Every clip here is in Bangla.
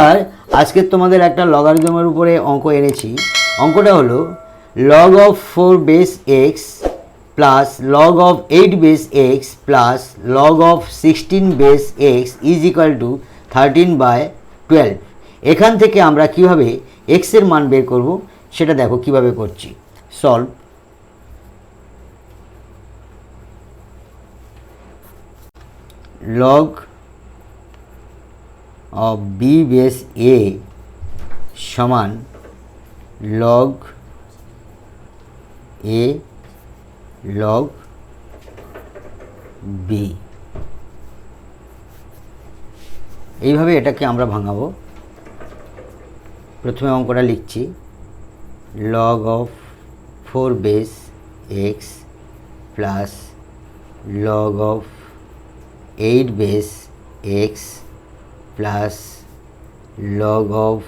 আর আজকে তোমাদের একটা লগারিদমের উপরে অঙ্ক এনেছি। অঙ্কটা হলো log of 4 base x plus log of 8 base x plus log of 16 base x is equal to 13/12। এখান থেকে আমরা কিভাবে x এর মান বের করব সেটা দেখো কিভাবে করছি। Solve log of b base a সমান log a log b। এইভাবে এটাকে আমরা ভাঙাবো। প্রথমে অঙ্কটা লিখছি log of 4 base x plus log of 8 base x plus log of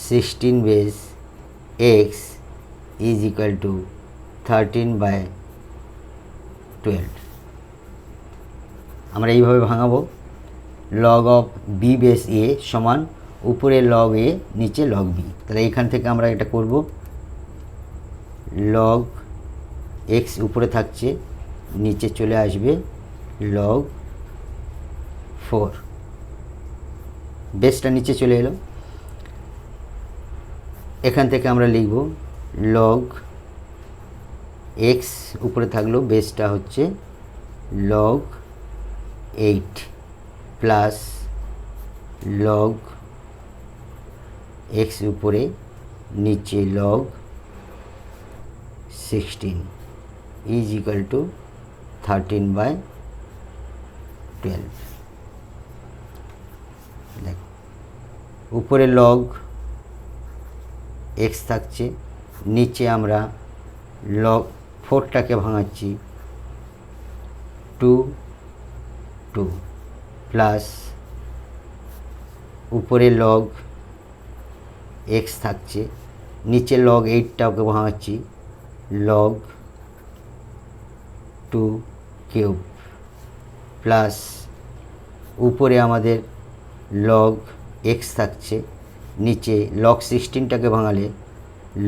16 base x is equal to 13/12। আমরা এইভাবে ভাঙাবো log of b base a সমান উপরে log a নিচে log b। তাহলে এখান থেকে আমরা এটা করব log x উপরে থাকছে নিচে চলে আসবে log 4, বেসটা নিচে চলে এলো। এখান থেকে আমরা লিখব log x উপরে থাকলো বেসটা হচ্ছে log 8 প্লাস log x উপরে নিচে log 16 ইজ ইকুয়াল টু 13/12। দেখ উপরে log x থাকছে, নিচে আমরা log 4টাকে ভাঙাচ্ছি 2 প্লাস উপরে log x থাকছে, নিচে log 8টাকে ভাঙাচ্ছি log 2 কিউব প্লাস উপরে আমাদের log x থাকছে, নিচে log 16টাকে ভাঙালে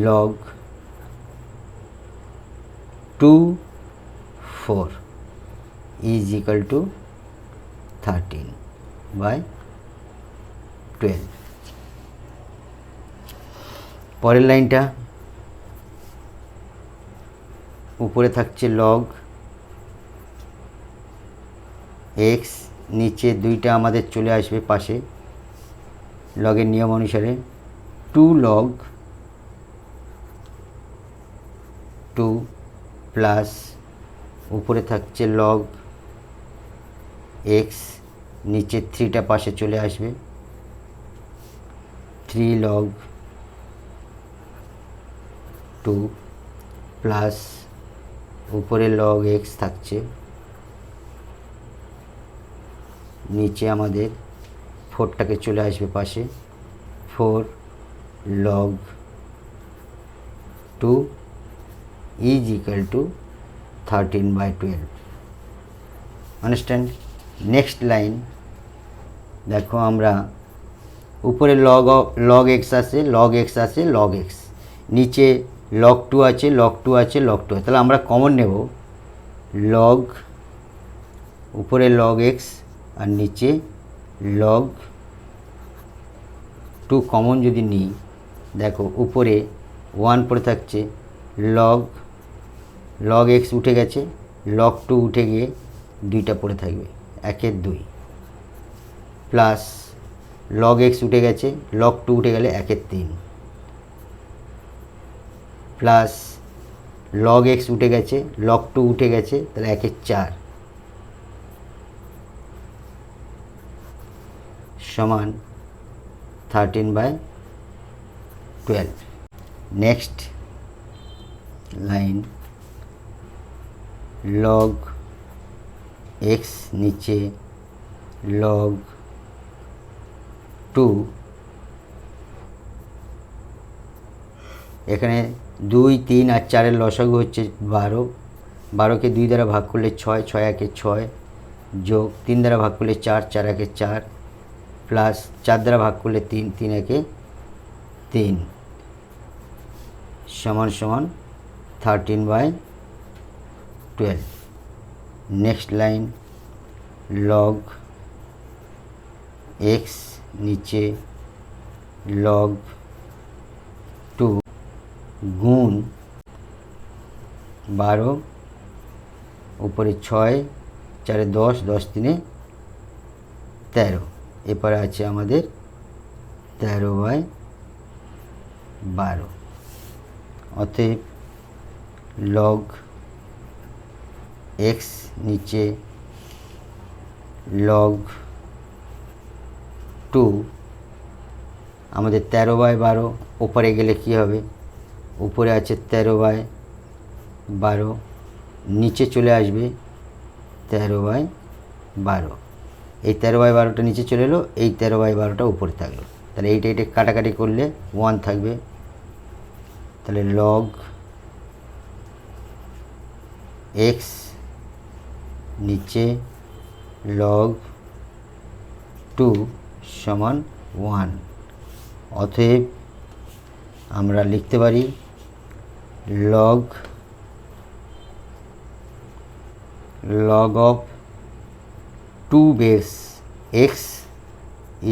log 4 is equal to 13/12। পরের লাইনটা উপরে থাকছে log x, নিচে দুইটা আমাদের চলে আসবে পাশে লগের নিয়ম অনুসারে 2 log 2 প্লাস উপরে থাকছে log x, নিচে 3টা পাশে চলে আসবে 3 log 2 প্লাস উপরে log x থাকছে, নিচে আমাদের 4টাকে চলে আসবে পাশে 4 log 2 is equal to 13/12। Understand? Next line দেখো, আমরা উপরে log x আছে, log x আছে, log x, নিচে log 2 আছে, log 2 আছে, log 2 আছে। তাহলে আমরা কমন নেব log, উপরে log x আর নিচে log 2 কমন যদি নিই, দেখো উপরে 1 পড়ে থাকছে, log x উঠে গেছে, log 2 উঠে গিয়ে 2টা পড়ে থাকবে 1 2 প্লাস log x উঠে গেছে, log 2 উঠে গেলে 1 3 প্লাস log x উঠে গেছে, log 2 উঠে গেছে, তাহলে 1 4 সমান 13/12। নেক্সট লাইন log x নিচে log 2, এখানে 2 3 আর 4-এর লসাগু হচ্ছে 12, 12কে 2 দ্বারা ভাগ করলে 6, 6 1 6 যোগ 3 দ্বারা ভাগ করলে 4, 4 1 4 প্লাস 4 দ্বারা ভাগ করলে 3, 3 একে 3 সমান সমান 13/12। নেক্সট লাইন লগ এক্স নিচে লগ 2 গুণ 12 উপরে 6, 4 10, 10 3 13। এরপরে আছে আমাদের 13/12। অতএব লগ এক্স নিচে লগ 2 আমাদের 13/12 উপরে গেলে কি হবে, উপরে আছে 13/12, নিচে চলে আসবে 13/12। এই 13/12টা নিচে চলে এলো, এই 13/12টা উপরে থাকলো। তাহলে এইটা কাটাকাটি করলে 1 থাকবে। তাহলে লগ এক্স নিচে লগ 2 সমান 1। অতএব আমরা লিখতে পারি log of 2 base x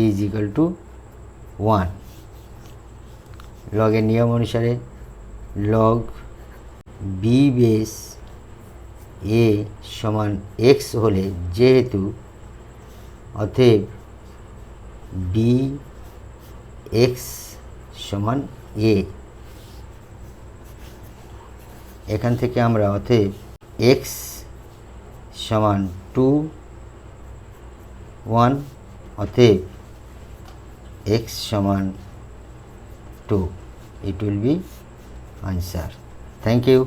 is equal to 1। লগের নিয়ম অনুসারে লগ বি বেস এ সমান এক্স হলে যেহেতু, অতএব বি এক্স সমান এ। এখান থেকে আমরা অতএব এক্স সমান 2, 1, অতএব এক্স সমান 2। It will be answer. Thank you.